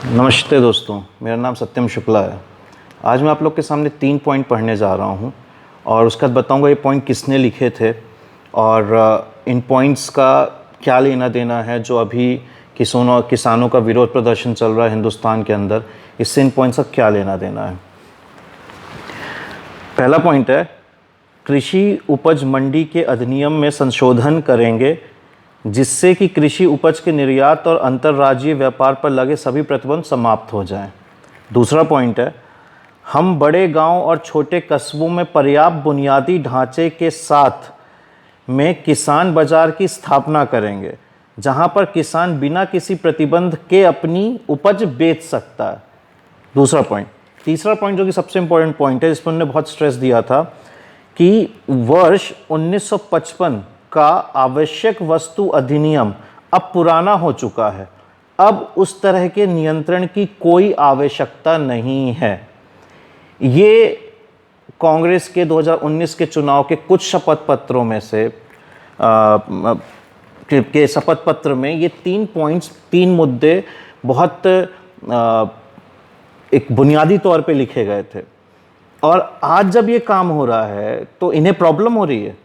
नमस्ते दोस्तों, मेरा नाम सत्यम शुक्ला है। आज मैं आप लोग के सामने 3 पॉइंट पढ़ने जा रहा हूं और उसके बाद बताऊंगा ये पॉइंट किसने लिखे थे और इन पॉइंट्स का क्या लेना देना है जो अभी किसानों का विरोध प्रदर्शन चल रहा है हिंदुस्तान के अंदर, इससे इन पॉइंट्स का क्या लेना देना है। पहला पॉइंट है, कृषि उपज मंडी के अधिनियम में संशोधन करेंगे जिससे कि कृषि उपज के निर्यात और अंतर्राज्यीय व्यापार पर लगे सभी प्रतिबंध समाप्त हो जाएं। दूसरा पॉइंट है, हम बड़े गांव और छोटे कस्बों में पर्याप्त बुनियादी ढांचे के साथ में किसान बाजार की स्थापना करेंगे जहां पर किसान बिना किसी प्रतिबंध के अपनी उपज बेच सकता है। दूसरा पॉइंट। तीसरा पॉइंट जो कि सबसे इंपॉर्टेंट पॉइंट है, जिस पर उन्होंने बहुत स्ट्रेस दिया था कि वर्ष 1955 का आवश्यक वस्तु अधिनियम अब पुराना हो चुका है, अब उस तरह के नियंत्रण की कोई आवश्यकता नहीं है। ये कांग्रेस के 2019 के चुनाव के कुछ शपथ पत्रों में से के शपथ पत्र में ये 3 पॉइंट्स, 3 मुद्दे बहुत एक बुनियादी तौर पे लिखे गए थे। और आज जब ये काम हो रहा है तो इन्हें प्रॉब्लम हो रही है।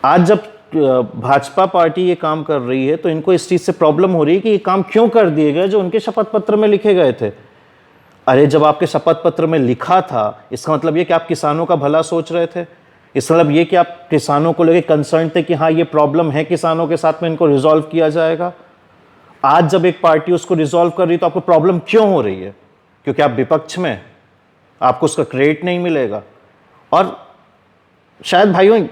आज जब भाजपा पार्टी ये काम कर रही है तो इनको इस चीज़ से प्रॉब्लम हो रही है कि ये काम क्यों कर दिए गए जो उनके शपथ पत्र में लिखे गए थे। अरे जब आपके शपथ पत्र में लिखा था, इसका मतलब ये कि आप किसानों का भला सोच रहे थे, इसका मतलब ये कि आप किसानों को लेकर कंसर्न थे कि हाँ ये प्रॉब्लम है किसानों के साथ में, इनको रिजॉल्व किया जाएगा। आज जब एक पार्टी उसको रिजॉल्व कर रही है तो आपको प्रॉब्लम क्यों हो रही है? क्योंकि आप विपक्ष में, आपको उसका क्रेडिट नहीं मिलेगा। और शायद भाइयों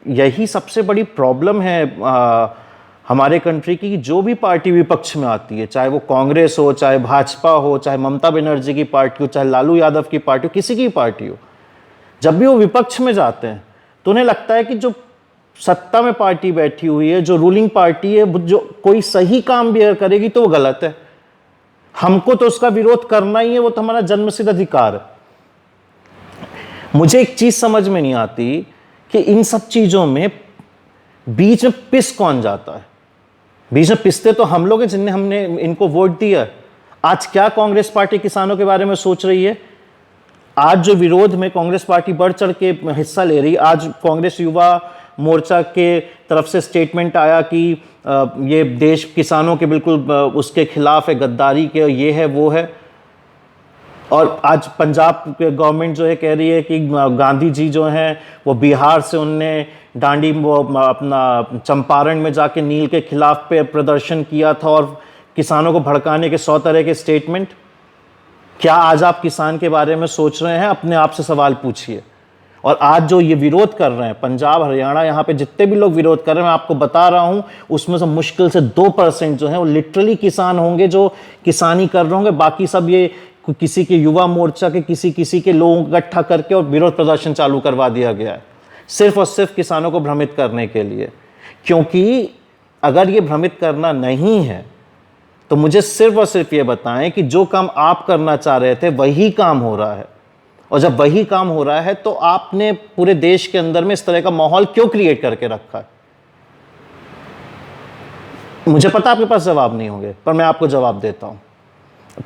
यही सबसे बड़ी प्रॉब्लम है हमारे कंट्री की, जो भी पार्टी विपक्ष में आती है, चाहे वो कांग्रेस हो, चाहे भाजपा हो, चाहे ममता बनर्जी की पार्टी हो, चाहे लालू यादव की पार्टी हो, किसी की पार्टी हो, जब भी वो विपक्ष में जाते हैं तो उन्हें लगता है कि जो सत्ता में पार्टी बैठी हुई है, जो रूलिंग पार्टी है, जो कोई सही काम भी अगर करेगी तो वो गलत है, हमको तो उसका विरोध करना ही है, वो तो हमारा जन्मसिद्ध अधिकार है। मुझे एक चीज समझ में नहीं आती कि इन सब चीजों में बीच में पिस कौन जाता है। बीच में पिसते तो हम लोग हैं जिन्हें हमने इनको वोट दिया। आज क्या कांग्रेस पार्टी किसानों के बारे में सोच रही है? आज जो विरोध में कांग्रेस पार्टी बढ़ चढ़ के हिस्सा ले रही, आज कांग्रेस युवा मोर्चा के तरफ से स्टेटमेंट आया कि ये देश किसानों के बिल्कुल उसके खिलाफ है, गद्दारी के, ये है वो है। और आज पंजाब गवर्नमेंट जो है कह रही है कि गांधी जी जो हैं वो बिहार से उनने डांडी वो अपना चंपारण में जाके नील के खिलाफ पे प्रदर्शन किया था और किसानों को भड़काने के 100 तरह के स्टेटमेंट। क्या आज आप किसान के बारे में सोच रहे हैं? अपने आप से सवाल पूछिए। और आज जो ये विरोध कर रहे हैं, पंजाब हरियाणा, यहाँ पे जितने भी लोग विरोध कर रहे हैं, मैं आपको बता रहा हूँ, उसमें से मुश्किल से 2% जो है वो लिटरली किसान होंगे जो किसानी कर रहे होंगे। बाकी सब ये किसी के युवा मोर्चा के किसी के लोगों को इकट्ठा करके और विरोध प्रदर्शन चालू करवा दिया गया है, सिर्फ और सिर्फ किसानों को भ्रमित करने के लिए। क्योंकि अगर ये भ्रमित करना नहीं है तो मुझे सिर्फ और सिर्फ ये बताएं कि जो काम आप करना चाह रहे थे वही काम हो रहा है। और जब वही काम हो रहा है तो आपने पूरे देश के अंदर में इस तरह का माहौल क्यों क्रिएट करके रखा है? मुझे पता आपके पास जवाब नहीं होंगे, पर मैं आपको जवाब देता हूं।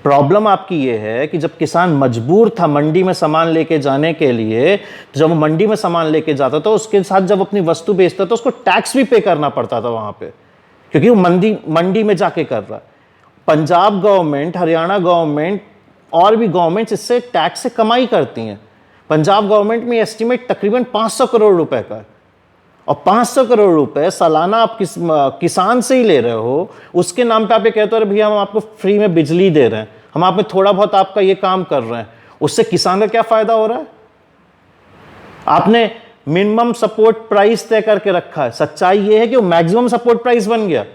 प्रॉब्लम आपकी ये है कि जब किसान मजबूर था मंडी में सामान लेके जाने के लिए, तो जब मंडी में सामान लेके जाता था उसके साथ जब अपनी वस्तु बेचता था उसको टैक्स भी पे करना पड़ता था वहां पे, क्योंकि वो मंडी में जाके कर रहा है। पंजाब गवर्नमेंट, हरियाणा गवर्नमेंट और भी गवर्नमेंट्स इससे टैक्स से कमाई करती हैं। पंजाब गवर्नमेंट में एस्टिमेट तकरीबन 500 करोड़ रुपए का है, और 500 करोड़ रुपए सालाना आप किसान से ही ले रहे हो। उसके नाम पे आप ये कहते हो भैया हम आपको फ्री में बिजली दे रहे हैं, हम आप में थोड़ा बहुत आपका ये काम कर रहे हैं, उससे किसान का क्या फायदा हो रहा है? आपने मिनिमम सपोर्ट प्राइस तय करके रखा है। सच्चाई ये है कि वो मैक्सिमम सपोर्ट प्राइस बन गया।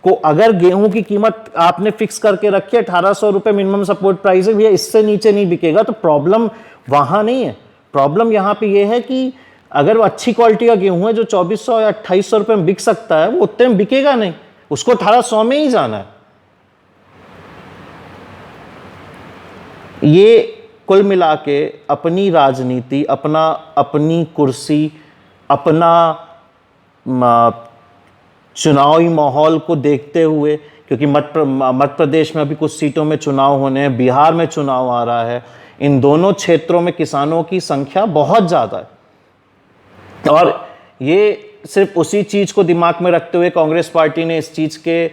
को अगर गेहूं की कीमत आपने फिक्स करके रखी है 1800 रुपए मिनिमम सपोर्ट प्राइस है, भैया इससे नीचे नहीं बिकेगा, तो प्रॉब्लम वहां नहीं है। प्रॉब्लम यहां पे ये है कि अगर वो अच्छी क्वालिटी का गेहूं है जो 2400 या 2800 रुपए में बिक सकता है, वो उतने में बिकेगा नहीं, उसको 1800 में ही जाना है। ये कुल मिला के अपनी राजनीति, अपनी कुर्सी, अपना चुनावी माहौल को देखते हुए क्योंकि मध्य प्रदेश में अभी कुछ सीटों में चुनाव होने हैं, बिहार में चुनाव आ रहा है। इन दोनों क्षेत्रों में किसानों की संख्या बहुत ज़्यादा है और ये सिर्फ उसी चीज़ को दिमाग में रखते हुए कांग्रेस पार्टी ने इस चीज़ के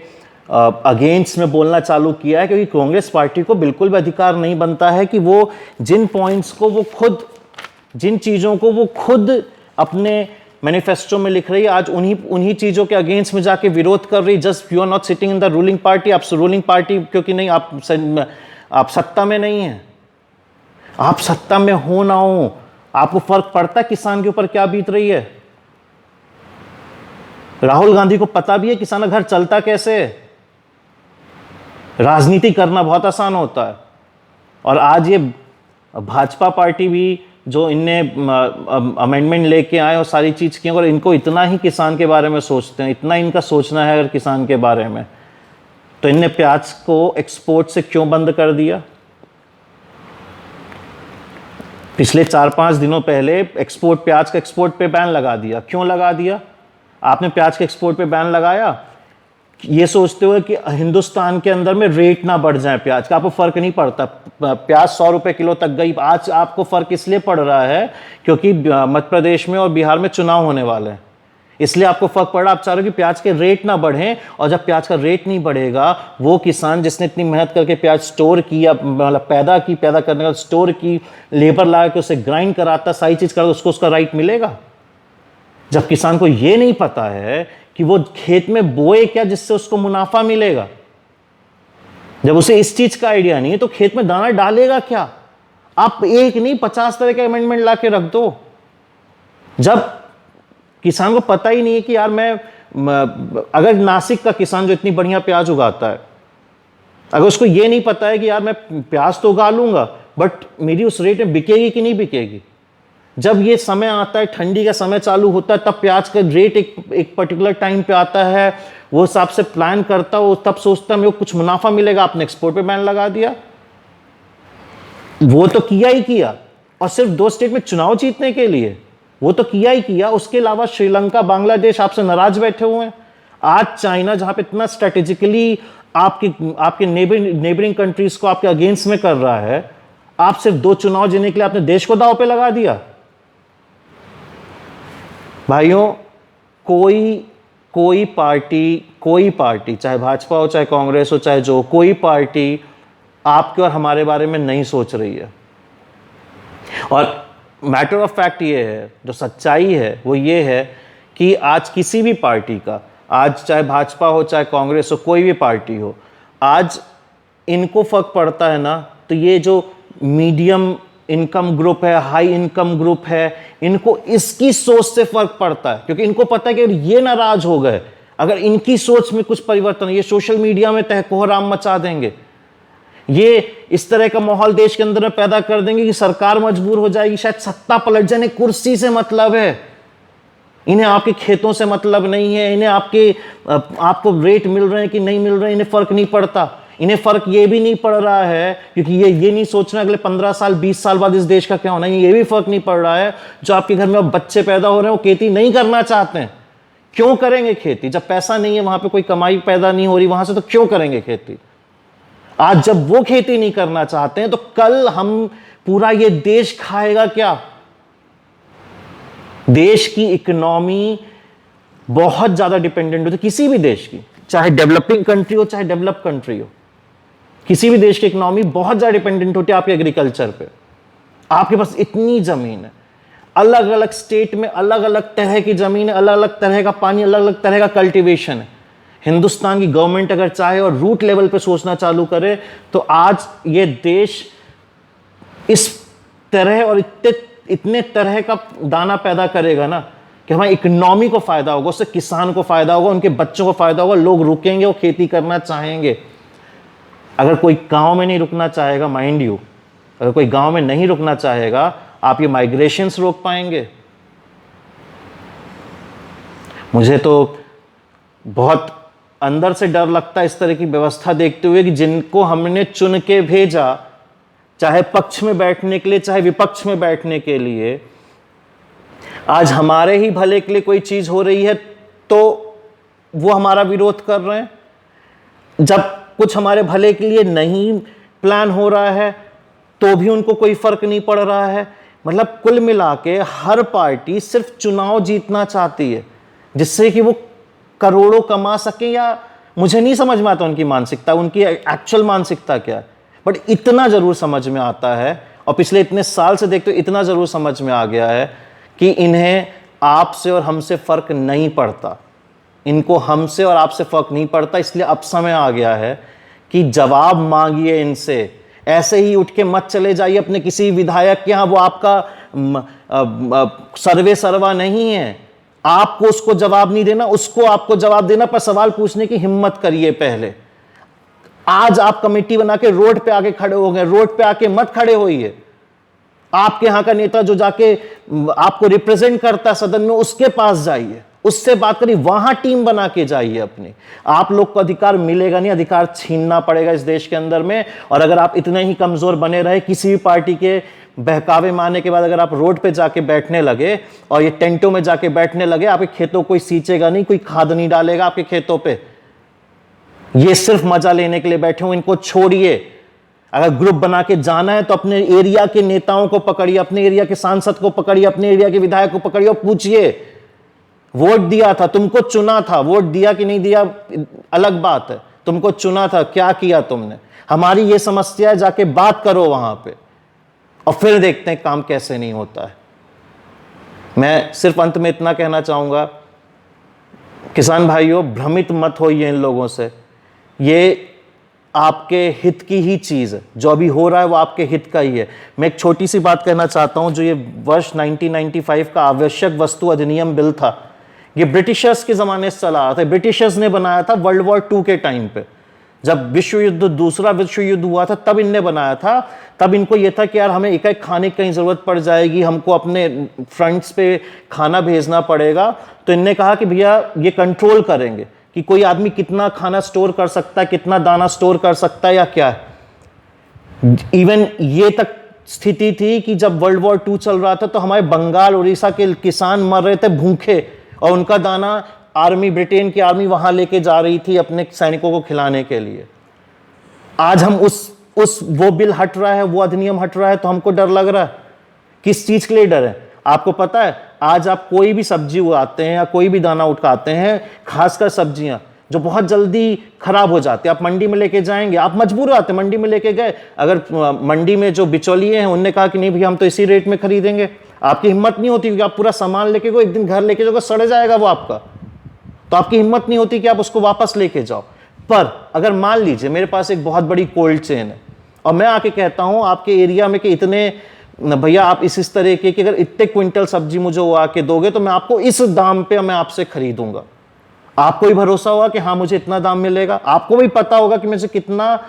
अगेंस्ट में बोलना चालू किया है, क्योंकि कांग्रेस पार्टी को बिल्कुल भी अधिकार नहीं बनता है कि वो जिन पॉइंट्स को वो खुद, जिन चीज़ों को वो खुद अपने मैनिफेस्टो में लिख रही है, आज उन्हीं चीज़ों के अगेंस्ट में जाके विरोध कर रही। Just you are not sitting in the ruling party. आप रूलिंग पार्टी क्योंकि नहीं, आप सत्ता में नहीं हैं। आप सत्ता में हो ना हो, आपको फर्क पड़ता है किसान के ऊपर क्या बीत रही है? राहुल गांधी को पता भी है किसान का घर चलता कैसे है। राजनीति करना बहुत आसान होता है और आज ये भाजपा पार्टी भी जो इनने अमेंडमेंट लेके आए और सारी चीज़ की, अगर इनको इतना ही किसान के बारे में सोचते हैं, इतना इनका सोचना है अगर किसान के बारे में, तो इनने प्याज को एक्सपोर्ट से क्यों बंद कर दिया? पिछले 4-5 दिनों पहले प्याज का एक्सपोर्ट पे बैन लगा दिया। क्यों लगा दिया? आपने प्याज के एक्सपोर्ट पे बैन लगाया ये सोचते हुए कि हिंदुस्तान के अंदर में रेट ना बढ़ जाए प्याज का। आपको फर्क नहीं पड़ता, प्याज 100 रुपए किलो तक गई। आज आपको फर्क इसलिए पड़ रहा है क्योंकि मध्य प्रदेश में और बिहार में चुनाव होने वाले हैं, इसलिए आपको फर्क पड़ रहा है। आप चाह रहे हो कि प्याज के रेट ना बढ़े, और जब प्याज का रेट नहीं बढ़ेगा, वो किसान जिसने इतनी मेहनत करके प्याज स्टोर किया, मतलब पैदा करने का, स्टोर की, लेबर लगा के उसे ग्राइंड कराता, सारी चीज कराता, उसको उसका राइट मिलेगा। जब किसान को ये नहीं पता है कि वो खेत में बोए क्या जिससे उसको मुनाफा मिलेगा, जब उसे इस चीज का आइडिया नहीं है, तो खेत में दाना डालेगा क्या? आप एक नहीं 50 तरह के अमेंडमेंट ला के रख दो। जब किसान को पता ही नहीं है कि यार मैं अगर नासिक का किसान जो इतनी बढ़िया प्याज उगाता है, अगर उसको ये नहीं पता है कि यार मैं प्याज तो उगा लूंगा बट मेरी उस रेट में बिकेगी कि नहीं बिकेगी, जब ये समय आता है, ठंडी का समय चालू होता है, तब प्याज का रेट एक पर्टिकुलर टाइम पे आता है, वो हिसाब से प्लान करता हो, तब सोचता है मेरे को कुछ मुनाफा मिलेगा। आपने एक्सपोर्ट पे बैन लगा दिया। वो तो किया ही किया, और सिर्फ 2 स्टेट में चुनाव जीतने के लिए, वो तो किया ही किया। उसके अलावा श्रीलंका, बांग्लादेश आपसे नाराज बैठे हुए हैं। आज चाइना जहां पे इतना स्ट्रेटेजिकली आपके नेबरिंग कंट्रीज को आपके अगेंस्ट में कर रहा है, आप सिर्फ 2 चुनाव जीतने के लिए आपने देश को दांव पे लगा दिया। भाइयों, कोई पार्टी चाहे भाजपा हो, चाहे कांग्रेस हो, चाहे जो, कोई पार्टी आपके और हमारे बारे में नहीं सोच रही है। और मैटर ऑफ फैक्ट ये है, जो सच्चाई है वो ये है कि आज किसी भी पार्टी का, आज चाहे भाजपा हो, चाहे कांग्रेस हो, कोई भी पार्टी हो, आज इनको फर्क पड़ता है ना, तो ये जो मीडियम इनकम ग्रुप है, हाई इनकम ग्रुप है, इनको इसकी सोच से फर्क पड़ता है, क्योंकि इनको पता है कि ये नाराज हो गए, अगर इनकी सोच में कुछ परिवर्तन, ये सोशल मीडिया में तहकोहराम मचा देंगे, ये इस तरह का माहौल देश के अंदर में पैदा कर देंगे कि सरकार मजबूर हो जाएगी, शायद सत्ता पलट जाए। कुर्सी से मतलब है, इन्हें आपके खेतों से मतलब नहीं है, इन्हें आपको रेट मिल रहे हैं कि नहीं मिल रहे हैं, इन्हें फर्क नहीं पड़ता। इन्हें फर्क ये भी नहीं पड़ रहा है क्योंकि ये नहीं सोच रहे अगले 15 साल 20 साल बाद इस देश का क्या होना है। ये भी फर्क नहीं पड़ रहा है जो आपके घर में अब बच्चे पैदा हो रहे हैं वो खेती नहीं करना चाहते हैं। क्यों करेंगे खेती? जब पैसा नहीं है, वहां पे कोई कमाई पैदा नहीं हो रही वहां से, तो क्यों करेंगे खेती? आज जब वो खेती नहीं करना चाहते हैं, तो कल हम पूरा ये देश खाएगा क्या? देश की इकोनॉमी बहुत ज्यादा डिपेंडेंट होती है, किसी भी देश की, चाहे डेवलपिंग कंट्री हो चाहे डेवलप कंट्री हो, किसी भी देश की इकोनॉमी बहुत ज्यादा डिपेंडेंट होती है आपके एग्रीकल्चर पे। आपके पास इतनी जमीन है, अलग अलग स्टेट में अलग अलग तरह की जमीन है, अलग अलग तरह का पानी, अलग अलग तरह का कल्टीवेशन है। हिंदुस्तान की गवर्नमेंट अगर चाहे और रूट लेवल पे सोचना चालू करे, तो आज ये देश इस तरह और इतने तरह का दाना पैदा करेगा ना कि हमारी इकोनॉमी को फायदा होगा, उससे किसान को फायदा होगा, उनके बच्चों को फायदा होगा, लोग रुकेंगे, वो खेती करना चाहेंगे। अगर कोई गांव में नहीं रुकना चाहेगा, माइंड यू, अगर कोई गांव में नहीं रुकना चाहेगा, आप ये माइग्रेशंस रोक पाएंगे? मुझे तो बहुत अंदर से डर लगता है इस तरह की व्यवस्था देखते हुए कि जिनको हमने चुन के भेजा, चाहे पक्ष में बैठने के लिए चाहे विपक्ष में बैठने के लिए, आज हमारे ही भले के लिए कोई चीज हो रही है तो वो हमारा विरोध कर रहे हैं। जब कुछ हमारे भले के लिए नहीं प्लान हो रहा है तो भी उनको कोई फर्क नहीं पड़ रहा है। मतलब कुल मिला के हर पार्टी सिर्फ चुनाव जीतना चाहती है जिससे कि वो करोड़ों कमा सके, या मुझे नहीं समझ में आता उनकी मानसिकता, उनकी एक्चुअल मानसिकता क्या है। बट इतना जरूर समझ में आता है, और पिछले इतने साल से देखते हो इतना जरूर समझ में आ गया है कि इन्हें आपसे और हमसे फर्क नहीं पड़ता, इनको हमसे और आपसे फर्क नहीं पड़ता। इसलिए अब समय आ गया है कि जवाब मांगिए इनसे। ऐसे ही उठ के मत चले जाइए अपने किसी विधायक के यहाँ, वो आपका सर्वे सर्वा नहीं है। आपको उसको जवाब नहीं देना, उसको आपको जवाब देना, पर सवाल पूछने की हिम्मत करिए पहले। आज आप कमेटी बना के रोड पे आके खड़े हो गए, रोड पे आके मत खड़े होइए। आपके यहां का नेता जो जाके आपको रिप्रेजेंट करता है सदन में, उसके पास जाइए, उससे बात करिए, वहां टीम बना के जाइए अपनी। आप लोग को अधिकार मिलेगा नहीं, अधिकार छीनना पड़ेगा इस देश के अंदर में। और अगर आप इतने ही कमजोर बने रहे, किसी भी पार्टी के बहकावे मारने के बाद अगर आप रोड पे जाके बैठने लगे और ये टेंटों में जाके बैठने लगे, आपके खेतों कोई सींचेगा नहीं, कोई खाद नहीं डालेगा आपके खेतों पे। ये सिर्फ मजा लेने के लिए बैठे हो, इनको छोड़िए। अगर ग्रुप बना के जाना है तो अपने एरिया के नेताओं को पकड़िए, अपने एरिया के सांसद को पकड़िए, अपने एरिया के विधायक को पकड़िए और पूछिए, वोट दिया था, तुमको चुना था, वोट दिया कि नहीं दिया अलग बात है, तुमको चुना था, क्या किया तुमने, हमारी ये समस्या है, जाके बात करो वहां पे, और फिर देखते हैं काम कैसे नहीं होता है। मैं सिर्फ अंत में इतना कहना चाहूंगा, किसान भाइयों, भ्रमित मत होइए इन लोगों से। ये आपके हित की ही चीज है, जो अभी हो रहा है वो आपके हित का ही है। मैं एक छोटी सी बात कहना चाहता हूं, जो ये वर्ष 1995 का आवश्यक वस्तु अधिनियम बिल था, ये ब्रिटिशर्स के जमाने से चला रहा था। ब्रिटिशर्स ने बनाया था वर्ल्ड वॉर 2 के टाइम पे, जब दूसरा विश्व युद्ध हुआ था, तब इनने बनाया था। तब इनको यह था कि यार हमें एक खाने की कहीं जरूरत पड़ जाएगी, हमको अपने फ्रंट्स पे खाना भेजना पड़ेगा, तो इनने कहा कि भैया ये कंट्रोल करेंगे कि कोई आदमी कितना खाना स्टोर कर सकता है, कितना दाना स्टोर कर सकता है या क्या है। इवन ये तक स्थिति थी कि जब वर्ल्ड वॉर 2 चल रहा था तो हमारे बंगाल उड़ीसा के किसान मर रहे थे भूखे, और उनका दाना आर्मी, ब्रिटेन की आर्मी वहां लेके जा रही थी अपने सैनिकों को खिलाने के लिए। आज हम वो बिल हट रहा है, वो अधिनियम हट रहा है, तो हमको डर लग रहा है। किस चीज के लिए डर है आपको पता है? आज आप कोई भी सब्जी उगाते हैं या कोई भी दाना उगाते हैं, खासकर सब्जियां जो बहुत जल्दी खराब हो जाती है, आप मंडी में लेके जाएंगे, आप मजबूर हो जाते हैं, मंडी में लेके गए, अगर मंडी में जो बिचौलिए हैं उनने कहा कि नहीं भैया हम तो इसी रेट में खरीदेंगे, आपकी हिम्मत नहीं होती क्योंकि आप पूरा सामान लेके गए, एक दिन घर लेके जाओगे सड़ जाएगा वो आपका, तो आपकी हिम्मत नहीं होती कि आप उसको वापस लेके जाओ। पर अगर मान लीजिए मेरे पास एक बहुत बड़ी कोल्ड चेन है और मैं आके कहता हूं आपके एरिया में कि इतने भैया आप इस तरह के कि अगर इतने क्विंटल सब्जी मुझे वो आके दोगे तो मैं आपको इस दाम पे मैं आपसे खरीदूंगा, आपको भी भरोसा होगा कि हाँ मुझे इतना दाम मिलेगा, आपको भी पता होगा कि मुझे कितना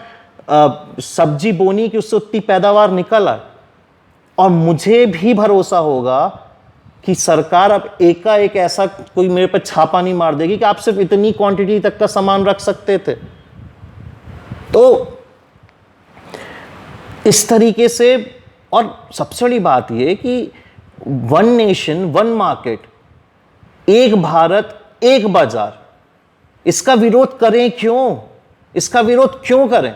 सब्जी बोनी कि उससे उतनी पैदावार निकल आए, और मुझे भी भरोसा होगा कि सरकार अब एकाएक ऐसा कोई मेरे पर छापा नहीं मार देगी कि आप सिर्फ इतनी क्वांटिटी तक का सामान रख सकते थे। तो इस तरीके से, और सबसे बड़ी बात यह कि वन नेशन वन मार्केट, एक भारत एक बाजार, इसका विरोध करें क्यों? इसका विरोध क्यों करें?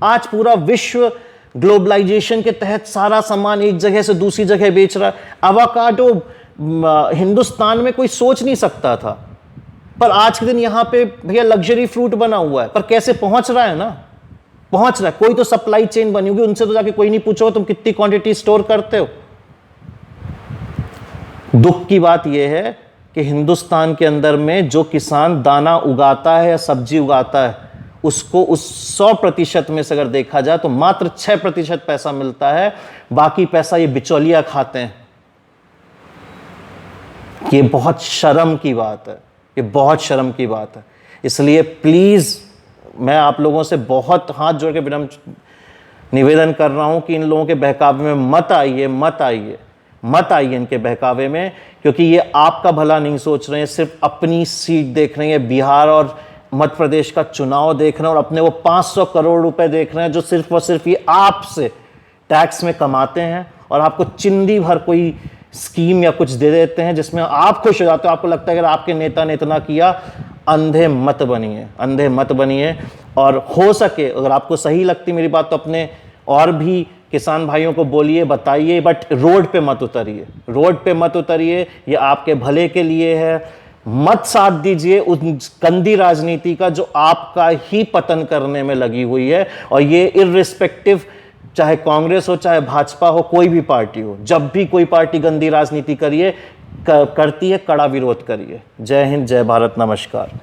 आज पूरा विश्व ग्लोबलाइजेशन के तहत सारा सामान एक जगह से दूसरी जगह बेच रहा है। अवाकाडो हिंदुस्तान में कोई सोच नहीं सकता था, पर आज के दिन यहां पे भैया लग्जरी फ्रूट बना हुआ है, पर कैसे पहुंच रहा है ना, पहुंच रहा है। कोई तो सप्लाई चेन बनी होगी, उनसे तो जाके कोई नहीं पूछो तुम कितनी क्वांटिटी स्टोर करते हो। दुख की बात यह है कि हिंदुस्तान के अंदर में जो किसान दाना उगाता है या सब्जी उगाता है, उसको उस 100% में से अगर देखा जाए तो मात्र 6% पैसा मिलता है, बाकी पैसा ये बिचौलिया खाते हैं। ये बहुत शर्म की बात है, ये बहुत शर्म की बात है। इसलिए प्लीज मैं आप लोगों से बहुत हाथ जोड़ के विनम्र निवेदन कर रहा हूं कि इन लोगों के बहकावे में मत आइए, मत आइए, मत आइए इनके बहकावे में, क्योंकि ये आपका भला नहीं सोच रहे हैं, सिर्फ अपनी सीट देख रहे हैं, बिहार और मध्य प्रदेश का चुनाव देख रहे हैं, और अपने वो 500 करोड़ रुपए देख रहे हैं जो सिर्फ और सिर्फ ये आपसे टैक्स में कमाते हैं, और आपको चिंदी भर कोई स्कीम या कुछ दे देते हैं जिसमें आप खुश हो जाते हो। आपको लगता है अगर आपके नेता ने इतना किया, अंधे मत बनिए, अंधे मत बनिए। और हो सके अगर आपको सही लगती मेरी बात तो अपने और भी किसान भाइयों को बोलिए, बताइए, बट रोड पे मत उतरिए, रोड पे मत उतरिए। ये आपके भले के लिए है। मत साथ दीजिए उस गंदी राजनीति का जो आपका ही पतन करने में लगी हुई है। और ये इररिस्पेक्टिव, चाहे कांग्रेस हो चाहे भाजपा हो, कोई भी पार्टी हो, जब भी कोई पार्टी गंदी राजनीति करती है, कड़ा विरोध करिए। जय हिंद, जय भारत, नमस्कार।